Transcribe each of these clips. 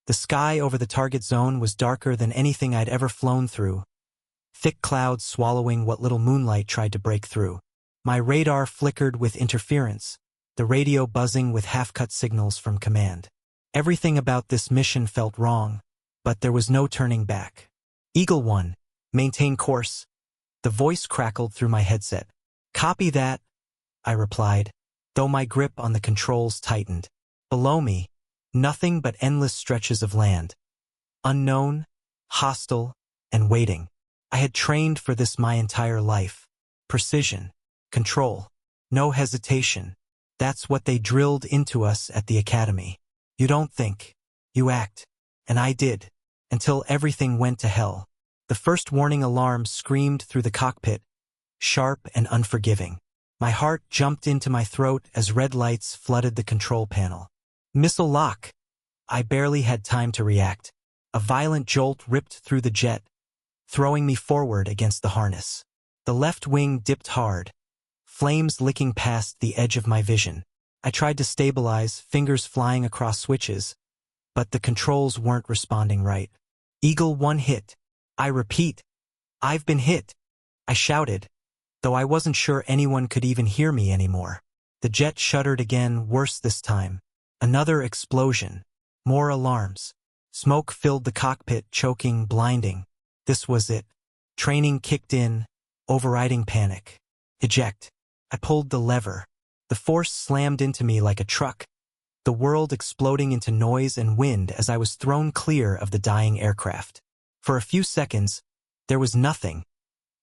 The sky over the target zone was darker than anything I'd ever flown through, thick clouds swallowing what little moonlight tried to break through. My radar flickered with interference, the radio buzzing with half-cut signals from command. Everything about this mission felt wrong, but there was no turning back. Eagle 1, maintain course. The voice crackled through my headset. Copy that, I replied, though my grip on the controls tightened. Below me, nothing but endless stretches of land. Unknown, hostile, and waiting. I had trained for this my entire life. Precision, control, no hesitation. That's what they drilled into us at the academy. You don't think, you act. And I did, until everything went to hell. The first warning alarm screamed through the cockpit, sharp and unforgiving. My heart jumped into my throat as red lights flooded the control panel. Missile lock! I barely had time to react. A violent jolt ripped through the jet, throwing me forward against the harness. The left wing dipped hard, flames licking past the edge of my vision. I tried to stabilize, fingers flying across switches, but the controls weren't responding right. Eagle 1 hit. I repeat, I've been hit. I shouted, though I wasn't sure anyone could even hear me anymore. The jet shuddered again, worse this time. Another explosion. More alarms. Smoke filled the cockpit, choking, blinding. This was it. Training kicked in, overriding panic. Eject. I pulled the lever. The force slammed into me like a truck, the world exploding into noise and wind as I was thrown clear of the dying aircraft. For a few seconds, there was nothing,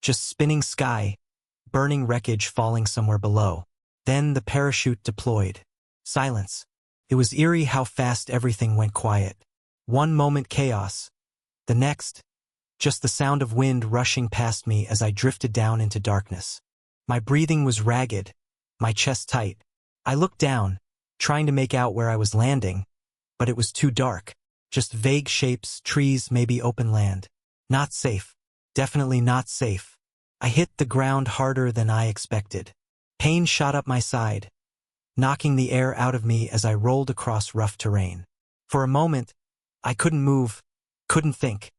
just spinning sky, burning wreckage falling somewhere below. Then the parachute deployed. Silence. It was eerie how fast everything went quiet. One moment chaos. The next, just the sound of wind rushing past me as I drifted down into darkness. My breathing was ragged, my chest tight. I looked down, trying to make out where I was landing, but it was too dark. Just vague shapes, trees, maybe open land. Not safe. Definitely not safe. I hit the ground harder than I expected. Pain shot up my side, knocking the air out of me as I rolled across rough terrain. For a moment, I couldn't move, couldn't think.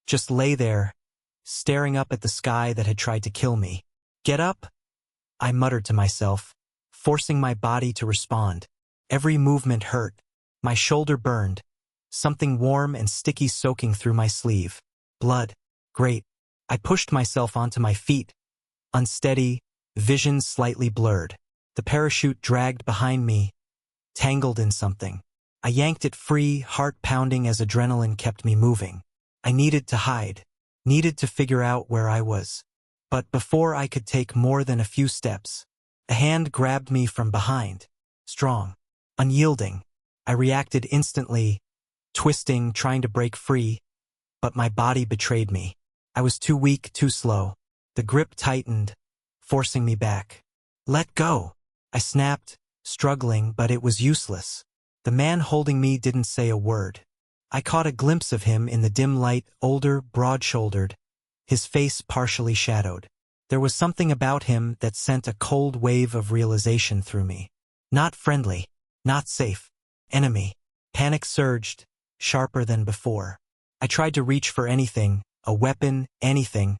Just lay there, staring up at the sky that had tried to kill me. Get up, I muttered to myself, forcing my body to respond. Every movement hurt. My shoulder burned, something warm and sticky soaking through my sleeve. Blood. Great. I pushed myself onto my feet, unsteady, vision slightly blurred. The parachute dragged behind me, tangled in something. I yanked it free, heart pounding as adrenaline kept me moving. I needed to hide, needed to figure out where I was. But before I could take more than a few steps, a hand grabbed me from behind. Strong, unyielding. I reacted instantly, twisting, trying to break free, but my body betrayed me. I was too weak, too slow. The grip tightened, forcing me back. Let go, I snapped, struggling, but it was useless. The man holding me didn't say a word. I caught a glimpse of him in the dim light, older, broad-shouldered, his face partially shadowed. There was something about him that sent a cold wave of realization through me. Not friendly, not safe. Enemy. Panic surged, sharper than before. I tried to reach for anything, a weapon, anything,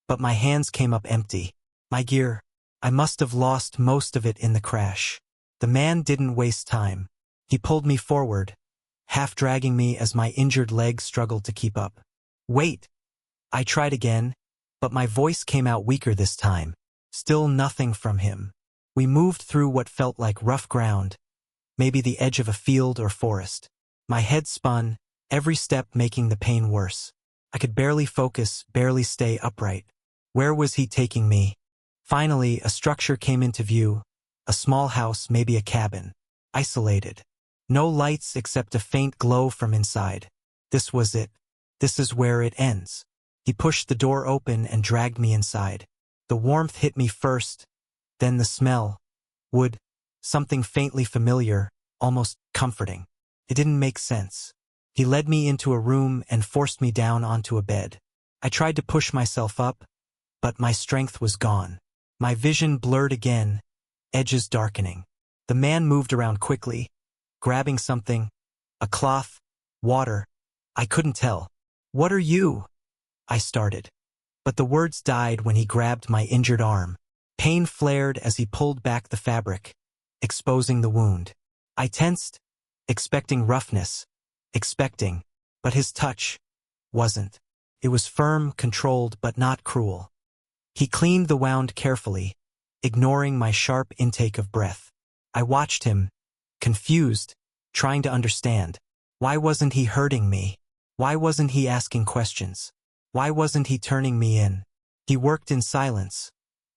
but my hands came up empty. My gear. I must have lost most of it in the crash. The man didn't waste time. He pulled me forward, half dragging me as my injured leg struggled to keep up. Wait! I tried again, but my voice came out weaker this time. Still nothing from him. We moved through what felt like rough ground, maybe the edge of a field or forest. My head spun, every step making the pain worse. I could barely focus, barely stay upright. Where was he taking me? Finally, a structure came into view, a small house, maybe a cabin. Isolated. No lights except a faint glow from inside. This was it. This is where it ends. He pushed the door open and dragged me inside. The warmth hit me first, then the smell. Wood. Something faintly familiar, almost comforting. It didn't make sense. He led me into a room and forced me down onto a bed. I tried to push myself up, but my strength was gone. My vision blurred again, edges darkening. The man moved around quickly, grabbing something, a cloth, Water. I couldn't tell. What are you? I started. But the words died when he grabbed my injured arm. Pain flared as he pulled back the fabric, exposing the wound. I tensed, expecting roughness, but his touch wasn't. It was firm, controlled, but not cruel. He cleaned the wound carefully, ignoring my sharp intake of breath. I watched him, confused, trying to understand. Why wasn't he hurting me? Why wasn't he asking questions? Why wasn't he turning me in? He worked in silence,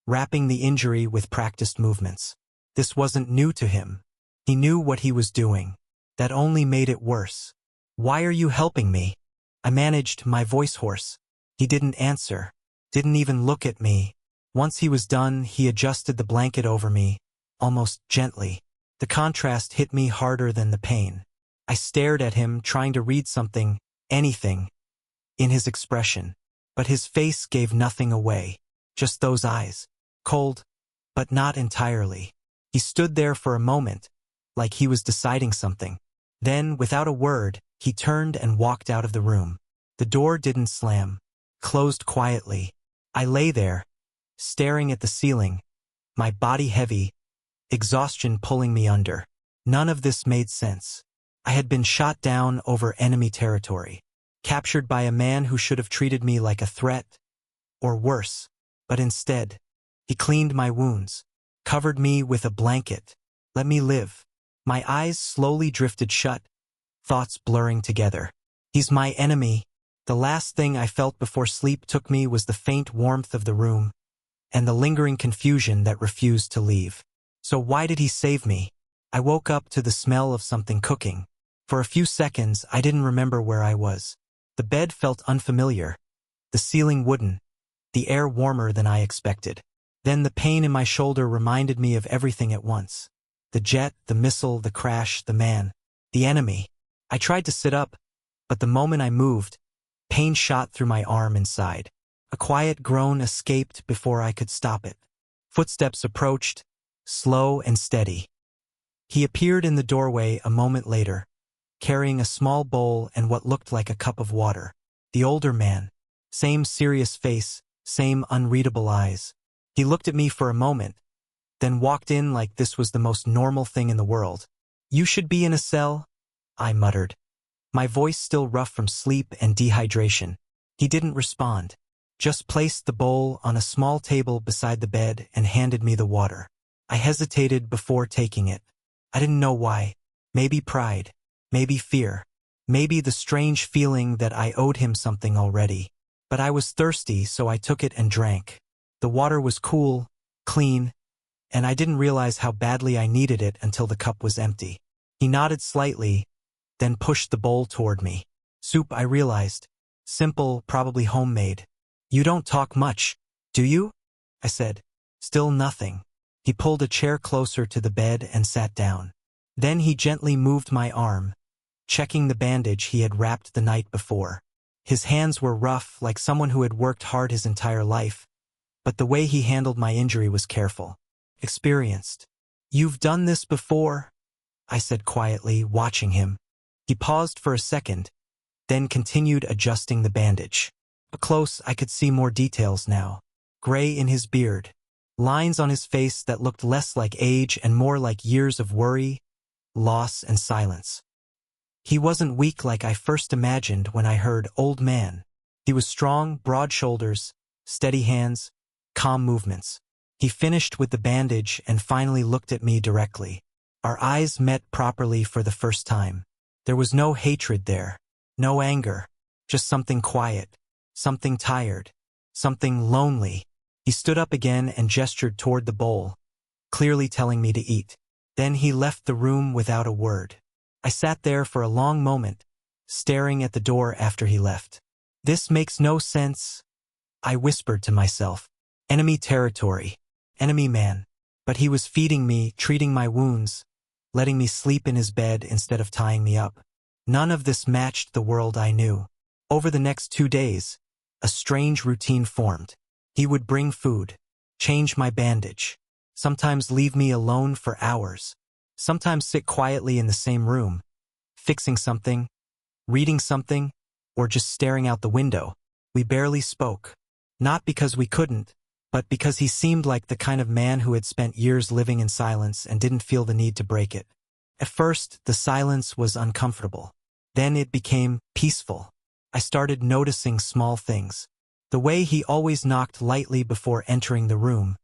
wrapping the injury with practiced movements. This wasn't new to him. He knew what he was doing. That only made it worse. Why are you helping me? I managed, my voice hoarse. He didn't answer, didn't even look at me. Once he was done, he adjusted the blanket over me, almost gently. The contrast hit me harder than the pain. I stared at him, trying to read something, anything, in his expression. But his face gave nothing away. Just those eyes. Cold, but not entirely. He stood there for a moment, like he was deciding something. Then, without a word, he turned and walked out of the room. The door didn't slam, closed quietly. I lay there, staring at the ceiling, my body heavy, exhaustion pulling me under. None of this made sense. I had been shot down over enemy territory, captured by a man who should have treated me like a threat, or worse, but instead, he cleaned my wounds, covered me with a blanket, let me live. My eyes slowly drifted shut, thoughts blurring together. He's my enemy. The last thing I felt before sleep took me was the faint warmth of the room, and the lingering confusion that refused to leave. So why did he save me? I woke up to the smell of something cooking. For a few seconds, I didn't remember where I was. The bed felt unfamiliar, the ceiling wooden, the air warmer than I expected. Then the pain in my shoulder reminded me of everything at once. The jet, the missile, the crash, the man, the enemy. I tried to sit up, but the moment I moved, pain shot through my arm and side. A quiet groan escaped before I could stop it. Footsteps approached, slow and steady. He appeared in the doorway a moment later, carrying a small bowl and what looked like a cup of water. The older man, same serious face, same unreadable eyes. He looked at me for a moment, then walked in like this was the most normal thing in the world. "You should be in a cell," I muttered, my voice still rough from sleep and dehydration. He didn't respond, just placed the bowl on a small table beside the bed and handed me the water. I hesitated before taking it. I didn't know why. Maybe pride, maybe fear, maybe the strange feeling that I owed him something already. But I was thirsty, so I took it and drank. The water was cool, clean, and I didn't realize how badly I needed it until the cup was empty. He nodded slightly, then pushed the bowl toward me. Soup, I realized. Simple, probably homemade. "You don't talk much, do you?" I said. Still nothing. He pulled a chair closer to the bed and sat down. Then he gently moved my arm, checking the bandage he had wrapped the night before. His hands were rough, like someone who had worked hard his entire life, but the way he handled my injury was careful. Experienced. "You've done this before?" I said quietly, watching him. He paused for a second, then continued adjusting the bandage. Up close, I could see more details now. Gray in his beard, lines on his face that looked less like age and more like years of worry, loss, and silence. He wasn't weak like I first imagined when I heard "old man." He was strong, broad shoulders, steady hands, calm movements. He finished with the bandage and finally looked at me directly. Our eyes met properly for the first time. There was no hatred there, no anger, just something quiet, something tired, something lonely. He stood up again and gestured toward the bowl, clearly telling me to eat. Then he left the room without a word. I sat there for a long moment, staring at the door after he left. "This makes no sense," I whispered to myself. Enemy territory, enemy man. But he was feeding me, treating my wounds, letting me sleep in his bed instead of tying me up. None of this matched the world I knew. Over the next 2 days, a strange routine formed. He would bring food, change my bandage, sometimes leave me alone for hours, sometimes sit quietly in the same room, fixing something, reading something, or just staring out the window. We barely spoke. Not because we couldn't, but because he seemed like the kind of man who had spent years living in silence and didn't feel the need to break it. At first, the silence was uncomfortable. Then it became peaceful. I started noticing small things. The way he always knocked lightly before entering the room,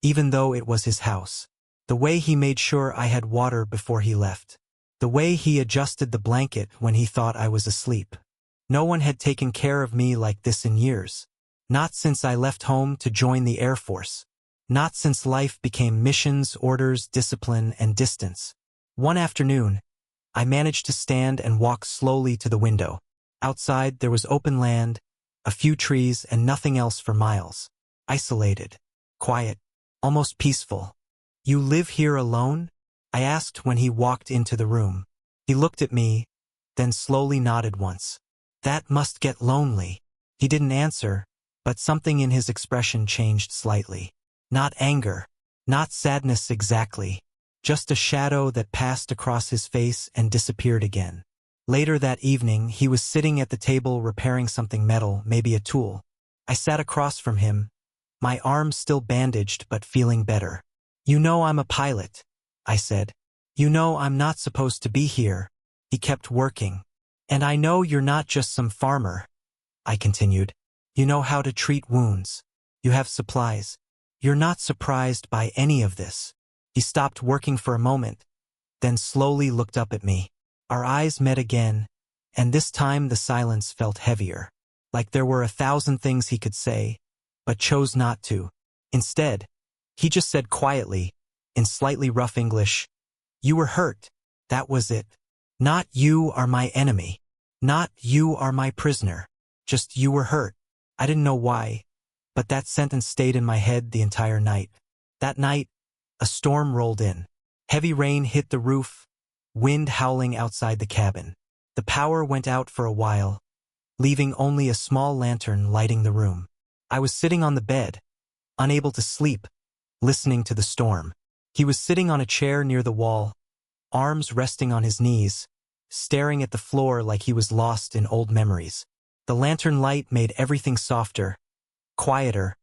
even though it was his house. The way he made sure I had water before he left. The way he adjusted the blanket when he thought I was asleep. No one had taken care of me like this in years. Not since I left home to join the Air Force. Not since life became missions, orders, discipline, and distance. One afternoon, I managed to stand and walk slowly to the window. Outside, there was open land, a few trees, and nothing else for miles. Isolated. Quiet. Almost peaceful. "You live here alone?" I asked when he walked into the room. He looked at me, then slowly nodded once. "That must get lonely." He didn't answer, but something in his expression changed slightly. Not anger. Not sadness exactly. Just a shadow that passed across his face and disappeared again. Later that evening, he was sitting at the table repairing something metal, maybe a tool. I sat across from him, my arm still bandaged but feeling better. "You know I'm a pilot," I said. "You know I'm not supposed to be here." He kept working. "And I know you're not just some farmer," I continued. "You know how to treat wounds. You have supplies. You're not surprised by any of this." He stopped working for a moment, then slowly looked up at me. Our eyes met again, and this time the silence felt heavier. Like there were 1,000 things he could say, but chose not to. Instead, he just said quietly, in slightly rough English, "You were hurt. That was it. Not you are my enemy. Not you are my prisoner. Just you were hurt." I didn't know why, but that sentence stayed in my head the entire night. That night, a storm rolled in. Heavy rain hit the roof, wind howling outside the cabin. The power went out for a while, leaving only a small lantern lighting the room. I was sitting on the bed, unable to sleep, listening to the storm. He was sitting on a chair near the wall, arms resting on his knees, staring at the floor like he was lost in old memories. The lantern light made everything softer, quieter,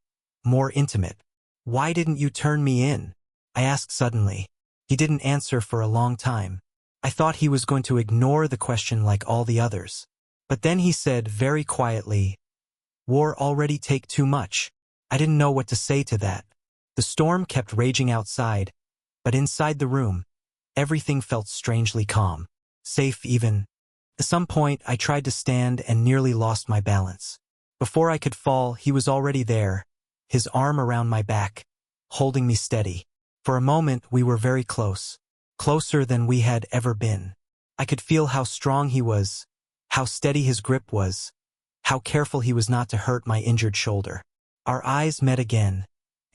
more intimate. "Why didn't you turn me in?" I asked suddenly. He didn't answer for a long time. I thought he was going to ignore the question like all the others. But then he said very quietly, "War already take too much." I didn't know what to say to that. The storm kept raging outside, but inside the room, everything felt strangely calm, safe even. At some point, I tried to stand and nearly lost my balance. Before I could fall, he was already there, his arm around my back, holding me steady. For a moment, we were very close, closer than we had ever been. I could feel how strong he was, how steady his grip was, how careful he was not to hurt my injured shoulder. Our eyes met again,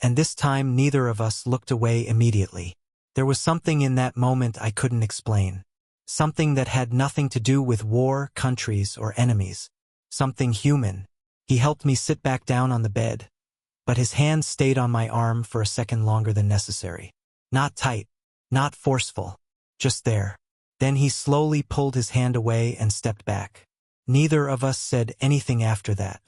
and this time neither of us looked away immediately. There was something in that moment I couldn't explain. Something that had nothing to do with war, countries, or enemies. Something human. He helped me sit back down on the bed, but his hand stayed on my arm for a second longer than necessary. Not tight, not forceful, just there. Then he slowly pulled his hand away and stepped back. Neither of us said anything after that.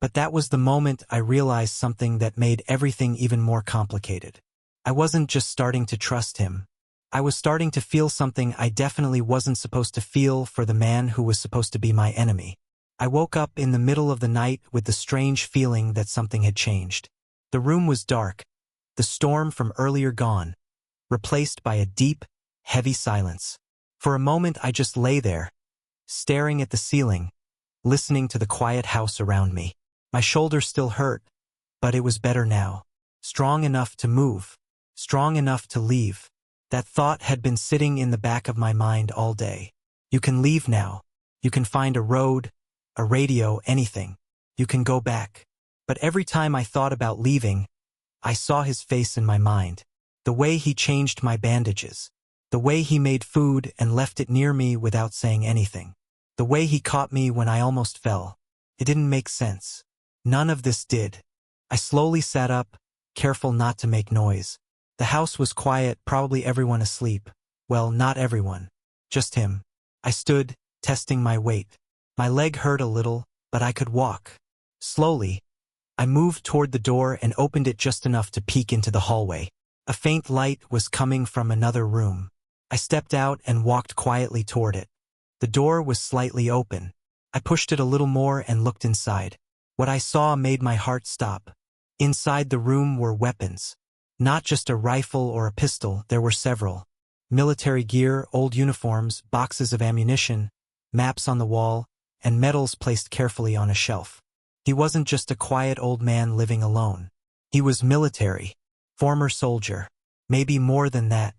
But that was the moment I realized something that made everything even more complicated. I wasn't just starting to trust him. I was starting to feel something I definitely wasn't supposed to feel for the man who was supposed to be my enemy. I woke up in the middle of the night with the strange feeling that something had changed. The room was dark, the storm from earlier gone, replaced by a deep, heavy silence. For a moment I just lay there, staring at the ceiling, listening to the quiet house around me. My shoulder still hurt, but it was better now. Strong enough to move, strong enough to leave. That thought had been sitting in the back of my mind all day. You can leave now. You can find a road, a radio, anything. You can go back. But every time I thought about leaving, I saw his face in my mind. The way he changed my bandages. The way he made food and left it near me without saying anything. The way he caught me when I almost fell. It didn't make sense. None of this did. I slowly sat up, careful not to make noise. The house was quiet, probably everyone asleep. Well, not everyone. Just him. I stood, testing my weight. My leg hurt a little, but I could walk. Slowly, I moved toward the door and opened it just enough to peek into the hallway. A faint light was coming from another room. I stepped out and walked quietly toward it. The door was slightly open. I pushed it a little more and looked inside. What I saw made my heart stop. Inside the room were weapons. Not just a rifle or a pistol, there were several. Military gear, old uniforms, boxes of ammunition, maps on the wall, and medals placed carefully on a shelf. He wasn't just a quiet old man living alone. He was military, former soldier, maybe more than that.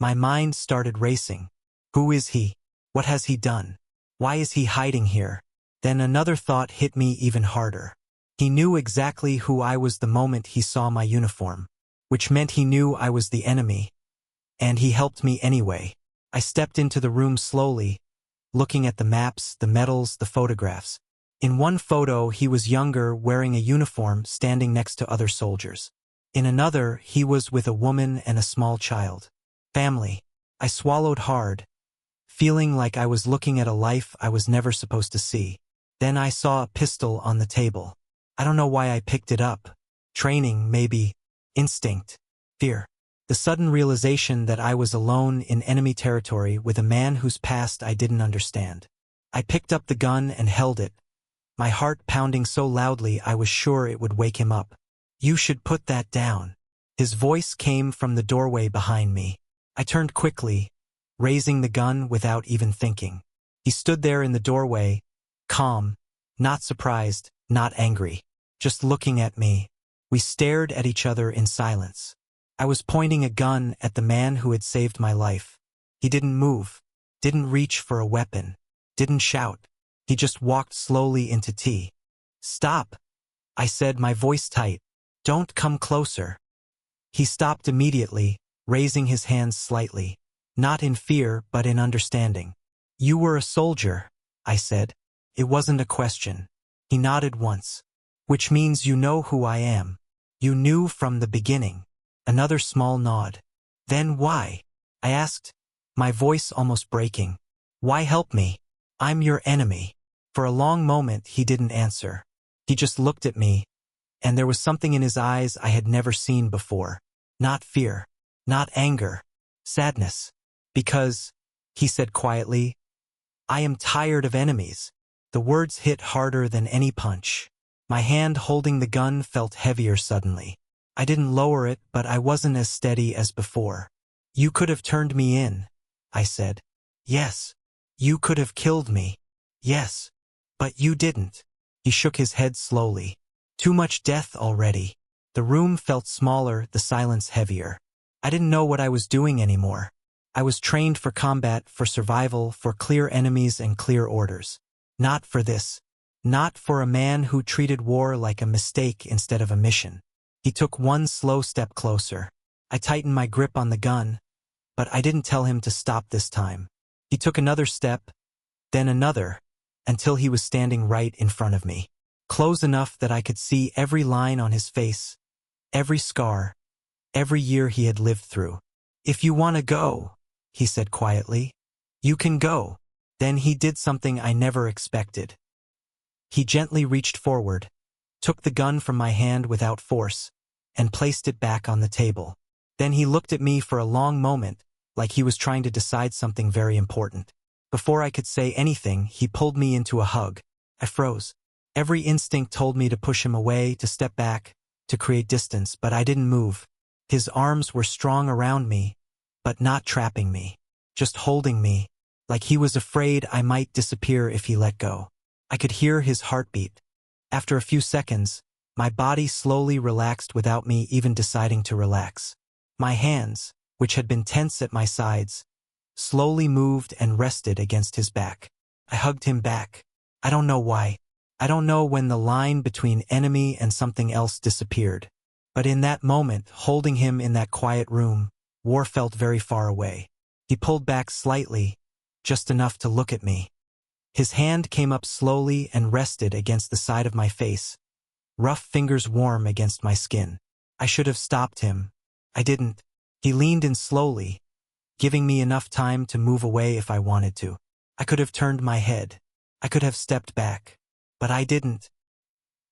My mind started racing. Who is he? What has he done? Why is he hiding here? Then another thought hit me even harder. He knew exactly who I was the moment he saw my uniform, which meant he knew I was the enemy. And he helped me anyway. I stepped into the room slowly, looking at the maps, the medals, the photographs. In one photo, he was younger, wearing a uniform, standing next to other soldiers. In another, he was with a woman and a small child. Family. I swallowed hard, feeling like I was looking at a life I was never supposed to see. Then I saw a pistol on the table. I don't know why I picked it up. Training, maybe. Instinct. Fear. The sudden realization that I was alone in enemy territory with a man whose past I didn't understand. I picked up the gun and held it, my heart pounding so loudly I was sure it would wake him up. "You should put that down." His voice came from the doorway behind me. I turned quickly, raising the gun without even thinking. He stood there in the doorway, calm, not surprised, not angry, just looking at me. We stared at each other in silence. I was pointing a gun at the man who had saved my life. He didn't move, didn't reach for a weapon, didn't shout. He just walked slowly into T. "Stop," I said, my voice tight. "Don't come closer." He stopped immediately, raising his hands slightly, not in fear but in understanding. "You were a soldier," I said. It wasn't a question. He nodded once. "Which means you know who I am. You knew from the beginning." Another small nod. "Then why?" I asked, my voice almost breaking. "Why help me? I'm your enemy." For a long moment he didn't answer. He just looked at me, and there was something in his eyes I had never seen before. Not fear, not anger, sadness. "Because," he said quietly, "I am tired of enemies." The words hit harder than any punch. My hand holding the gun felt heavier suddenly. I didn't lower it, but I wasn't as steady as before. "You could have turned me in," I said. "Yes. You could have killed me. Yes. But you didn't." He shook his head slowly. "Too much death already." The room felt smaller, the silence heavier. I didn't know what I was doing anymore. I was trained for combat, for survival, for clear enemies and clear orders. Not for this. Not for a man who treated war like a mistake instead of a mission. He took one slow step closer. I tightened my grip on the gun, but I didn't tell him to stop this time. He took another step, then another, until he was standing right in front of me. Close enough that I could see every line on his face, every scar, every year he had lived through. "If you want to go," he said quietly, "you can go." Then he did something I never expected. He gently reached forward, took the gun from my hand without force, and placed it back on the table. Then he looked at me for a long moment, like he was trying to decide something very important. Before I could say anything, he pulled me into a hug. I froze. Every instinct told me to push him away, to step back, to create distance, but I didn't move. His arms were strong around me, but not trapping me, just holding me, like he was afraid I might disappear if he let go. I could hear his heartbeat. After a few seconds, my body slowly relaxed without me even deciding to relax. My hands, which had been tense at my sides, slowly moved and rested against his back. I hugged him back. I don't know why. I don't know when the line between enemy and something else disappeared. But in that moment, holding him in that quiet room, war felt very far away. He pulled back slightly, just enough to look at me. His hand came up slowly and rested against the side of my face, rough fingers warm against my skin. I should have stopped him. I didn't. He leaned in slowly, giving me enough time to move away if I wanted to. I could have turned my head. I could have stepped back. But I didn't.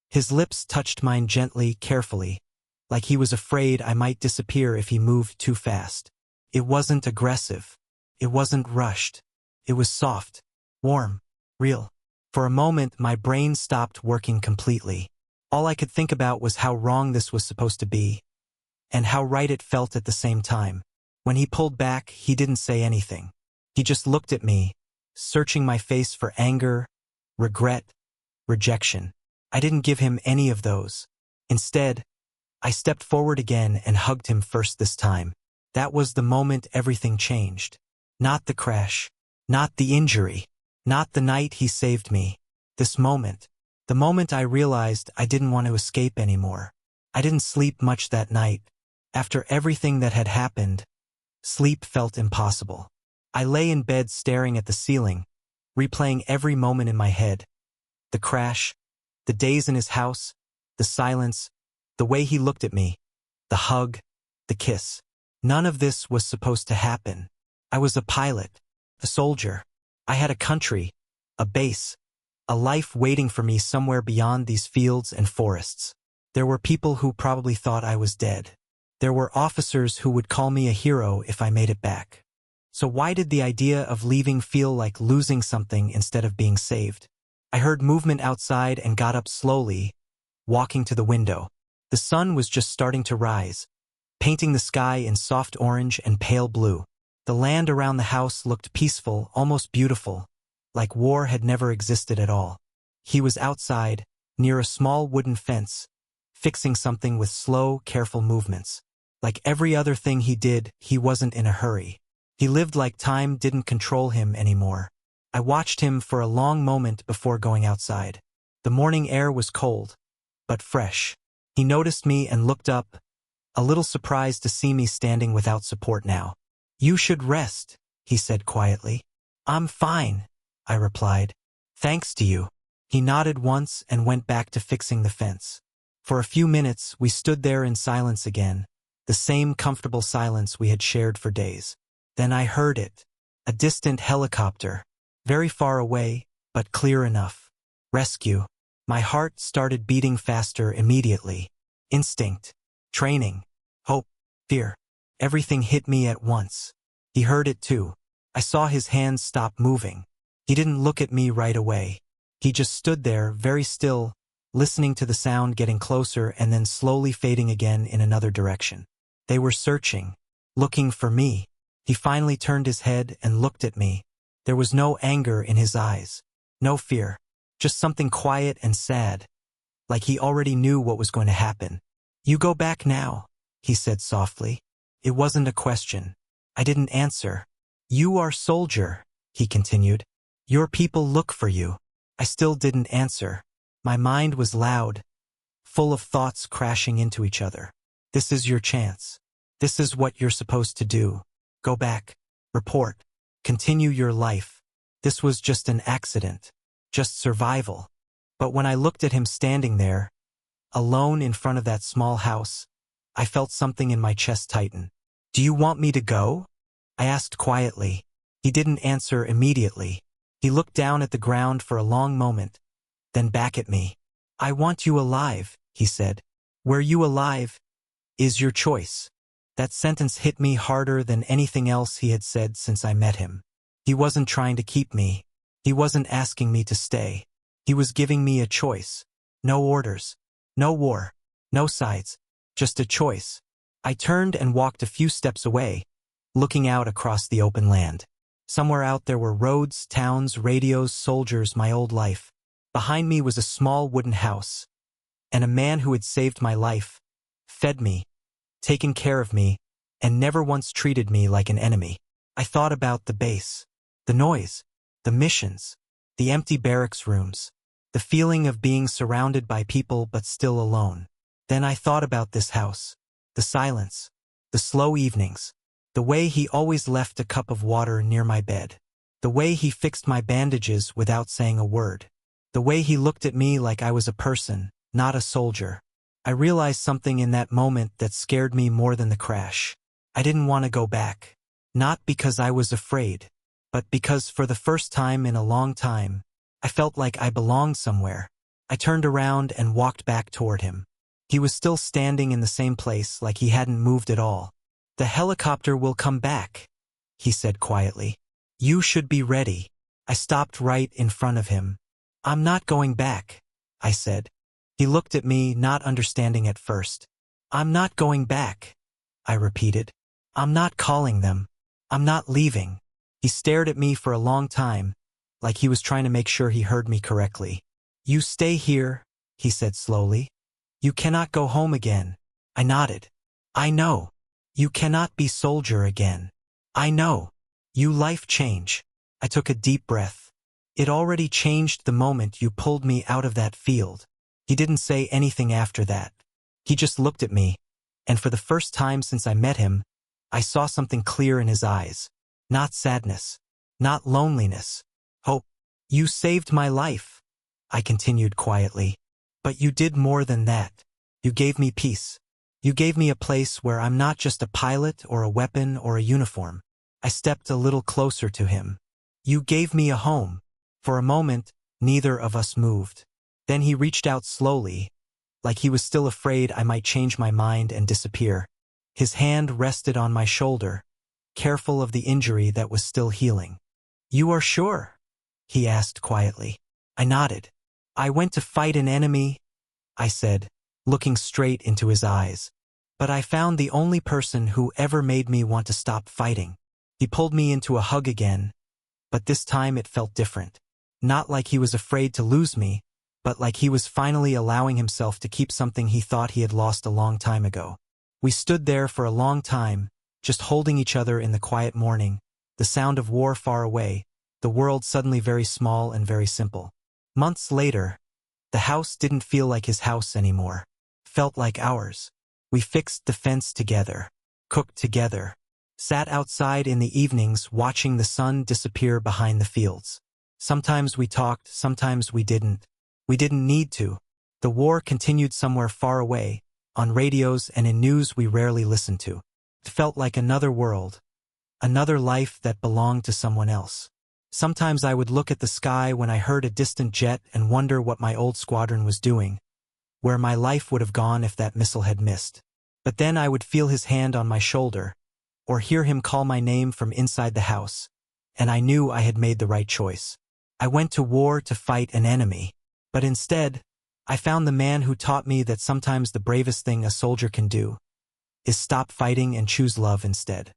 His lips touched mine gently, carefully, like he was afraid I might disappear if he moved too fast. It wasn't aggressive. It wasn't rushed. It was soft, warm, real. For a moment, my brain stopped working completely. All I could think about was how wrong this was supposed to be, and how right it felt at the same time. When he pulled back, he didn't say anything. He just looked at me, searching my face for anger, regret, rejection. I didn't give him any of those. Instead, I stepped forward again and hugged him first this time. That was the moment everything changed. Not the crash, not the injury, not the night he saved me. This moment, the moment I realized I didn't want to escape anymore. I didn't sleep much that night. After everything that had happened, sleep felt impossible. I lay in bed staring at the ceiling, replaying every moment in my head. The crash, the days in his house, the silence, the way he looked at me, the hug, the kiss. None of this was supposed to happen. I was a pilot, a soldier. I had a country, a base, a life waiting for me somewhere beyond these fields and forests. There were people who probably thought I was dead. There were officers who would call me a hero if I made it back. So why did the idea of leaving feel like losing something instead of being saved? I heard movement outside and got up slowly, walking to the window. The sun was just starting to rise, painting the sky in soft orange and pale blue. The land around the house looked peaceful, almost beautiful, like war had never existed at all. He was outside, near a small wooden fence, fixing something with slow, careful movements. Like every other thing he did, he wasn't in a hurry. He lived like time didn't control him anymore. I watched him for a long moment before going outside. The morning air was cold, but fresh. He noticed me and looked up, a little surprised to see me standing without support now. "You should rest," he said quietly. "I'm fine," I replied. "Thanks to you." He nodded once and went back to fixing the fence. For a few minutes, we stood there in silence again, the same comfortable silence we had shared for days. Then I heard it, a distant helicopter, very far away, but clear enough. Rescue. My heart started beating faster immediately. Instinct, training, hope, fear. Everything hit me at once. He heard it too. I saw his hands stop moving. He didn't look at me right away. He just stood there, very still, listening to the sound getting closer and then slowly fading again in another direction. They were searching, looking for me. He finally turned his head and looked at me. There was no anger in his eyes, no fear, just something quiet and sad, like he already knew what was going to happen. "You go back now," he said softly. It wasn't a question. I didn't answer. "You are soldier," he continued. "Your people look for you." I still didn't answer. My mind was loud, full of thoughts crashing into each other. This is your chance. This is what you're supposed to do. Go back, report, continue your life. This was just an accident, just survival. But when I looked at him standing there, alone in front of that small house, I felt something in my chest tighten. "Do you want me to go?" I asked quietly. He didn't answer immediately. He looked down at the ground for a long moment, then back at me. "I want you alive," he said. "Were you alive is your choice." That sentence hit me harder than anything else he had said since I met him. He wasn't trying to keep me. He wasn't asking me to stay. He was giving me a choice. No orders, no war, no sides, just a choice. I turned and walked a few steps away, looking out across the open land. Somewhere out there were roads, towns, radios, soldiers, my old life. Behind me was a small wooden house, and a man who had saved my life, fed me, taken care of me, and never once treated me like an enemy. I thought about the base, the noise, the missions, the empty barracks rooms, the feeling of being surrounded by people but still alone. Then I thought about this house, the silence, the slow evenings, the way he always left a cup of water near my bed, the way he fixed my bandages without saying a word, the way he looked at me like I was a person, not a soldier. I realized something in that moment that scared me more than the crash. I didn't want to go back. Not because I was afraid, but because for the first time in a long time, I felt like I belonged somewhere. I turned around and walked back toward him. He was still standing in the same place like he hadn't moved at all. "The helicopter will come back," he said quietly. "You should be ready." I stopped right in front of him. "I'm not going back," I said. He looked at me, not understanding at first. "I'm not going back," I repeated. "I'm not calling them. I'm not leaving." He stared at me for a long time, like he was trying to make sure he heard me correctly. "You stay here," he said slowly. "You cannot go home again." I nodded. "I know. You cannot be soldier again." "I know. You life change." I took a deep breath. "It already changed the moment you pulled me out of that field." He didn't say anything after that. He just looked at me, and for the first time since I met him, I saw something clear in his eyes. Not sadness. Not loneliness. Hope. "You saved my life," I continued quietly. "But you did more than that. You gave me peace. You gave me a place where I'm not just a pilot or a weapon or a uniform." I stepped a little closer to him. "You gave me a home." For a moment, neither of us moved. Then he reached out slowly, like he was still afraid I might change my mind and disappear. His hand rested on my shoulder, careful of the injury that was still healing. "You are sure?" he asked quietly. I nodded. "I went to fight an enemy," I said, looking straight into his eyes. "But I found the only person who ever made me want to stop fighting." He pulled me into a hug again, but this time it felt different. Not like he was afraid to lose me, but like he was finally allowing himself to keep something he thought he had lost a long time ago. We stood there for a long time, just holding each other in the quiet morning, the sound of war far away, the world suddenly very small and very simple. Months later, the house didn't feel like his house anymore. Felt like ours. We fixed the fence together, cooked together, sat outside in the evenings watching the sun disappear behind the fields. Sometimes we talked, sometimes we didn't. We didn't need to. The war continued somewhere far away, on radios and in news we rarely listened to. It felt like another world, another life that belonged to someone else. Sometimes I would look at the sky when I heard a distant jet and wonder what my old squadron was doing, where my life would have gone if that missile had missed. But then I would feel his hand on my shoulder, or hear him call my name from inside the house, and I knew I had made the right choice. I went to war to fight an enemy, but instead, I found the man who taught me that sometimes the bravest thing a soldier can do is stop fighting and choose love instead.